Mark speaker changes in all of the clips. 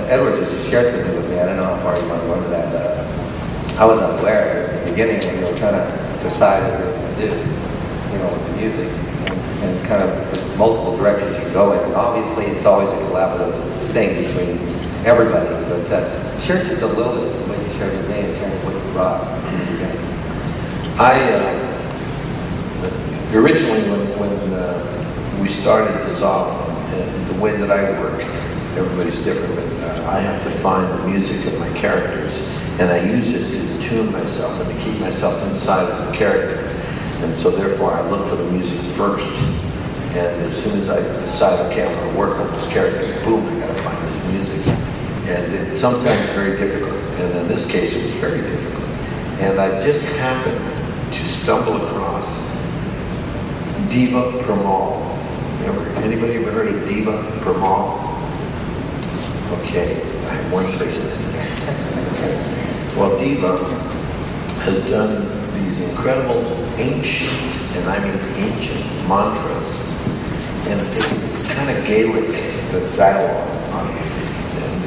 Speaker 1: Edward just shared something with me. I don't know how far you want to go into that. I was unaware at the beginning when you were trying to decide what you were going to do, you know, with the music, and kind of there's multiple directions you go in. And obviously, it's always a collaborative thing between everybody. But share just a little bit of what you shared with me in terms of what you brought in the beginning.
Speaker 2: Originally, when we started Dissolve, and the way that I work, everybody's different, but I have to find the music of my characters, and I use it to tune myself and to keep myself inside of the character. And so therefore I look for the music first. And as soon as I decide, okay, I'm going to work on this character, boom, I got to find this music. And it's sometimes very difficult. And in this case, it was very difficult. And I just happened to stumble across Diva Pramal. Anybody ever heard of Diva Pramal? Okay, I have one person. Okay. Well, Diva has done these incredible ancient, and I mean ancient, mantras. And it's kind of Gaelic, the dialogue on and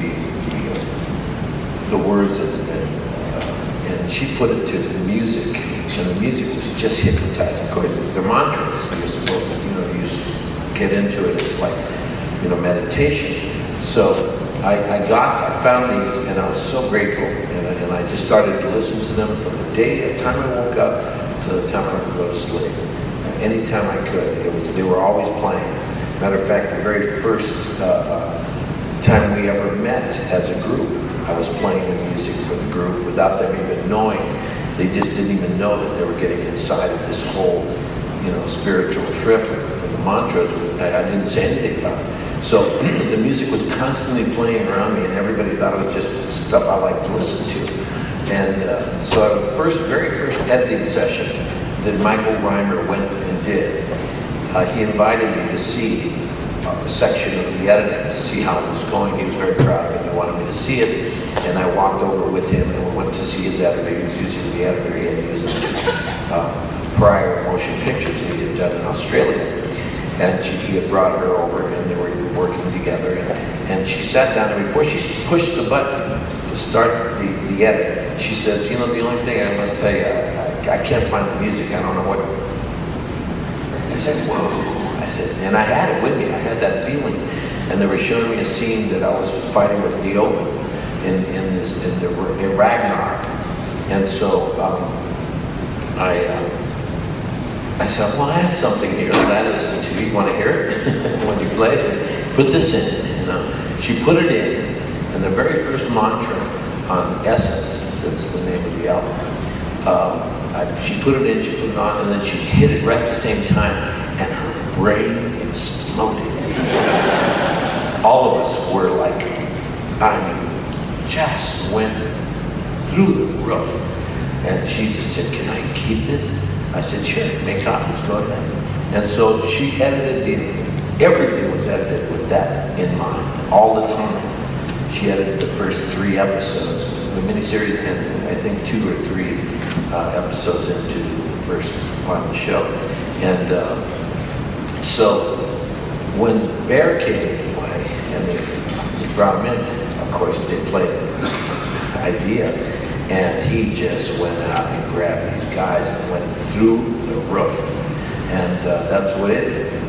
Speaker 2: the words, and she put it to the music, and the music was just hypnotizing. Of course, they're mantras. You're supposed to, you know, you get into it. It's like, you know, meditation. So I found these, and I was so grateful, and I just started to listen to them from the time I woke up to the time I would go to sleep. Anytime I could, they were always playing. Matter of fact, the very first time we ever met as a group, I was playing the music for the group without them even knowing. They just didn't even know that they were getting inside of this whole, you know, spiritual trip. And the mantras, I didn't say anything about it. So the music was constantly playing around me, and everybody thought it was just stuff I liked to listen to. And so the very first editing session that Michael Reimer went and did, he invited me to see a section of the editing, to see how it was going. He was very proud of it. He wanted me to see it, and I walked over with him, and we went to see his editor. He was using the editor he had used prior motion pictures that he had done in Australia. And he had brought her over, and they were working together. And she sat down, and before she pushed the button to start the edit, she says, you know, the only thing I must tell you, I can't find the music. I don't know what. I said, whoa. I said, and I had it with me. I had that feeling. And they were showing me a scene that I was fighting with Diogen in Ragnar. And so I said, well, I have something here that I listen to. You want to hear it? When you play it, put this in. You know, she put it in, and the very first mantra on Essence, that's the name of the album. She put it in, she put it on, and then she hit it right at the same time, and her brain exploded. All of us were like, I mean, just went through the roof. And she just said, can I keep this? I said, sure, make copies, go ahead. And so she edited everything was edited with that in mind, all the time. She edited the first 3 episodes of the miniseries, and I think 2 or 3 episodes into the first part of the show. And so when Bear came into play, and they brought him in, of course, they played this idea. And he just went out and grabbed these guys and went through the roof. And that's what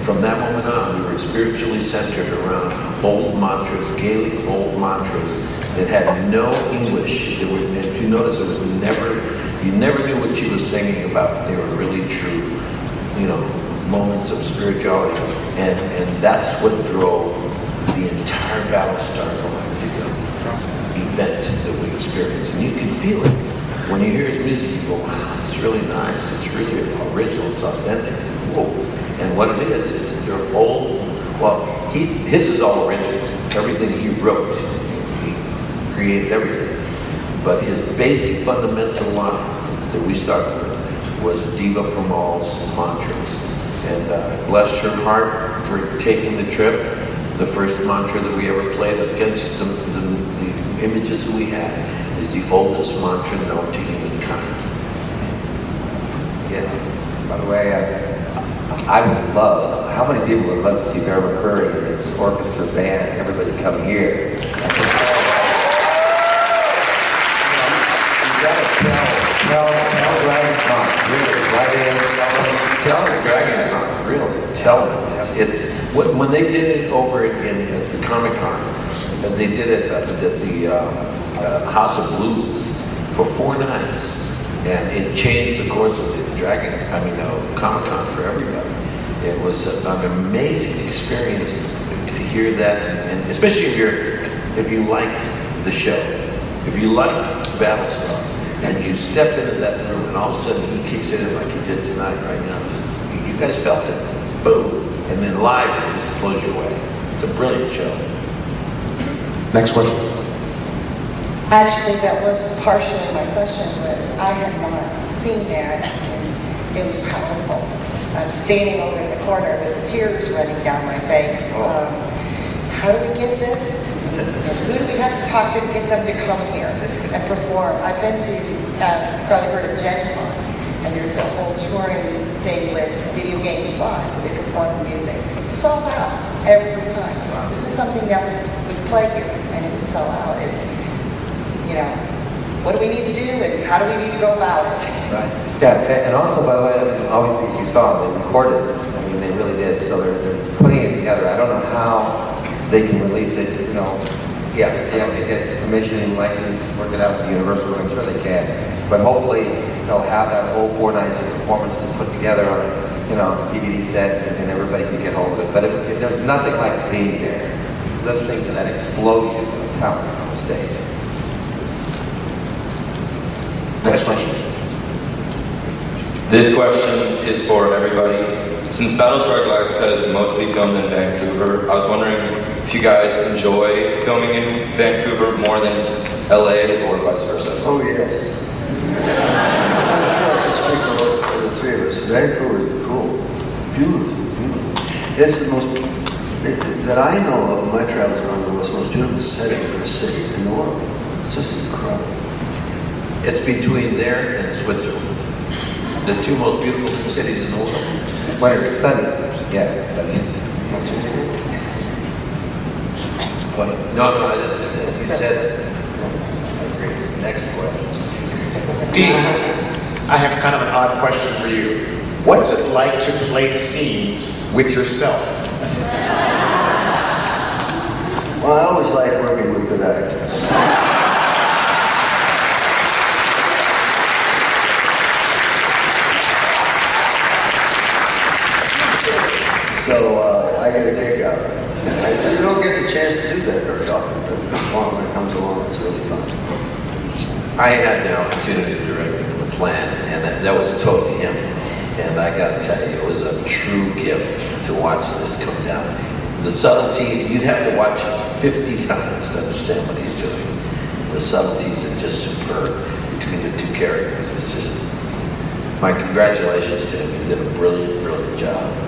Speaker 2: from that moment on, we were spiritually centered around old mantras, Gaelic old mantras that had no English. If you notice, there was you never knew what she was singing about. They were really true, you know, moments of spirituality. And that's what drove the entire BattleStar Galactica event that we experience. And you can feel it. When you hear his music, you go, wow, it's really nice. It's really original. It's authentic. Whoa. And what it is they're old. Well, his is all original. Everything he wrote, he created everything. But his basic fundamental line that we started with was Diva Pramal's mantras. And bless her heart for taking the trip. The first mantra that we ever played against the images we had is the oldest mantra known to humankind.
Speaker 1: Yeah. By the way, I would love, how many people would love to see Bear McCreary and his orchestra band, everybody come here?
Speaker 2: element. When they did it over at the Comic-Con, they did it at the House of Blues for 4 nights, and it changed the course of the Comic-Con for everybody. It was an amazing experience to hear that, and especially if you like the show, if you like Battlestar, and you step into that room, and all of a sudden he kicks it in like he did tonight, right now. You guys felt it, boom, and then live it just blows you away. It's a brilliant show.
Speaker 3: Next question.
Speaker 4: Actually, that was partially my question. Was I had not seen that, and it was powerful. I'm standing over in the corner with the tears running down my face. How do we get this? And who do we have to talk to get them to come here and perform? I've been to, you've probably heard of DragonCon, and there's a whole touring thing with Video Games Live, where they perform the music. It sells out every time. This is something that would play here, and it would sell out. What do we need to do, and how do we need to go about it?
Speaker 1: Right. Yeah, and also, by the way, obviously, as you saw, they recorded it. I mean, they really did. So they're putting it together. I don't know how they can release it, Yeah, they have to get permission, license, work it out with the Universal. I'm sure they can. But hopefully, they'll have that whole 4 nights of performances put together on a, DVD set, and everybody can get hold of it. But there's nothing like being there, listening to that explosion of talent on the stage.
Speaker 3: Next question.
Speaker 5: This question is for everybody. Since Battlestar Galactica is mostly filmed in Vancouver, I was wondering if you guys enjoy filming in Vancouver more than LA or vice versa.
Speaker 6: Oh, yes. I'm sure I can speak for the 3 of us. Vancouver is cool. Beautiful, beautiful. It's the most, that I know of, my travels around the world, it's the most beautiful setting for a city in the world. It's just incredible.
Speaker 2: It's between there and Switzerland, the 2 most beautiful cities in the world.
Speaker 1: When it's sunny, yeah, that's it.
Speaker 2: No, that's it. You said it. I agree. Next question.
Speaker 3: Dean, I have kind of an odd question for you. What's it like to play scenes with yourself?
Speaker 6: Well, I always like working with good actors. So I get a kick out of it. You don't get the chance to do that very often, but when it comes along, it's really fun.
Speaker 2: I had the opportunity to direct The Plan, and that was totally him. And I got to tell you, it was a true gift to watch this come down. The subtlety, you'd have to watch it 50 times to understand what he's doing. The subtleties are just superb between the 2 characters. It's just, my congratulations to him. He did a brilliant, brilliant job.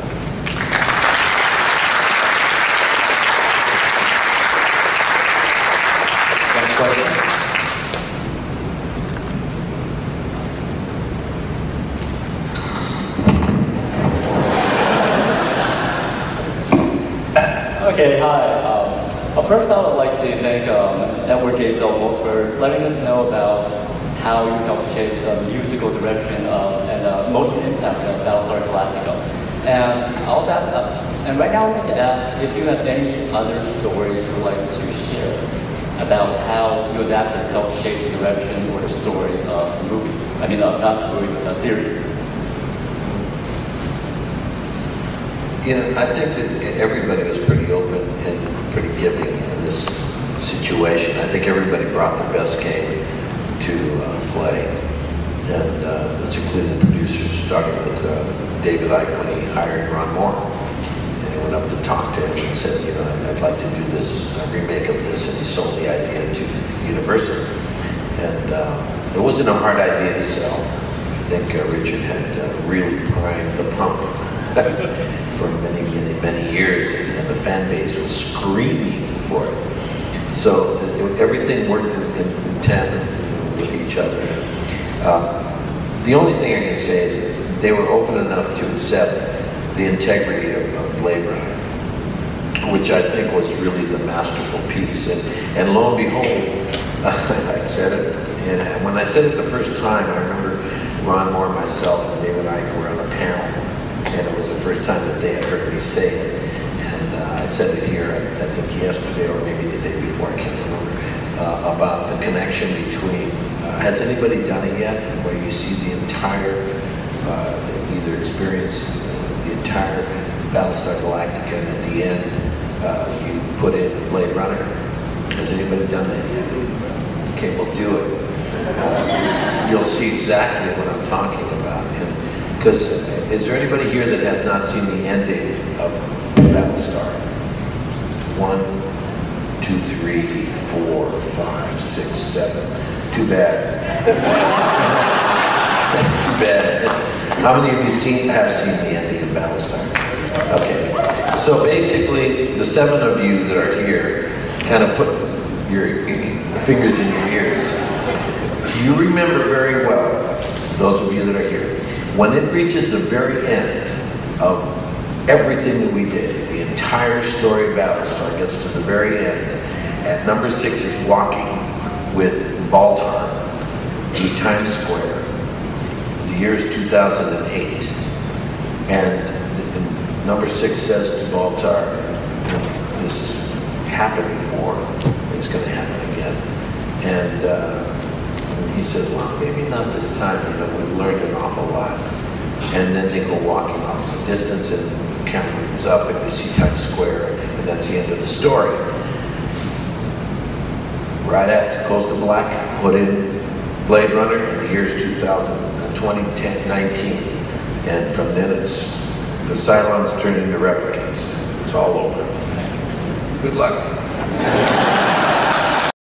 Speaker 7: Okay, hi. First, I would like to thank Edward James Olmos for letting us know about how you helped shape the musical direction and motion impact of BattleStar Galactica. And I also and right now I want to ask if you have any other stories you would like to share about how you as actors helped shape the direction or the story of the movie. I mean, not the movie, but the series.
Speaker 2: I think that everybody was pretty open and pretty giving in this situation. I think everybody brought their best game to play. And that's including the producers, starting with David Icke when he hired Ron Moore. And he went up to talk to him and said, I'd like to do this, a remake of this, and he sold the idea to Universal. And it wasn't a hard idea to sell. I think Richard had really primed the pump for many, many, many years, and the fan base was screaming for it. So everything worked in tandem with each other. The only thing I can say is that they were open enough to accept the integrity of Blade Runner, which I think was really the masterful piece. And lo and behold, I said it, and when I said it the first time, I remember Ron Moore, myself, and David Icke were on a panel. and it was the first time that they had heard me say it. And I said it here, I think yesterday or maybe the day before, I can't remember, about the connection between, has anybody done it yet, where you see the entire, either experience the entire BattleStar Galactica, and at the end, you put in Blade Runner? Has anybody done that yet? Okay, well, do it. You'll see exactly what I'm talking about. Because is there anybody here that has not seen the ending of BattleStar? 1, 2, 3, 4, 5, 6, 7. Too bad. That's too bad. How many of you have seen the ending of BattleStar? Okay. So basically, the 7 of you that are here kind of put your fingers in your ears. You remember very well, those of you that are here, when it reaches the very end of everything that we did, the entire story of BattleStar gets to the very end, and number 6 is walking with Baltar through Times Square. The year is 2008, and number 6 says to Baltar, this has happened before, it's going to happen again. And he says, well, maybe not this time, we've learned an awful lot. And then they go walking off in the distance, and the camera moves up, and you see Times Square, and that's the end of the story. Right at goes to black, put in Blade Runner, and the year is 2019. And from then it's, the Cylons turn into replicants. It's all over. Good luck.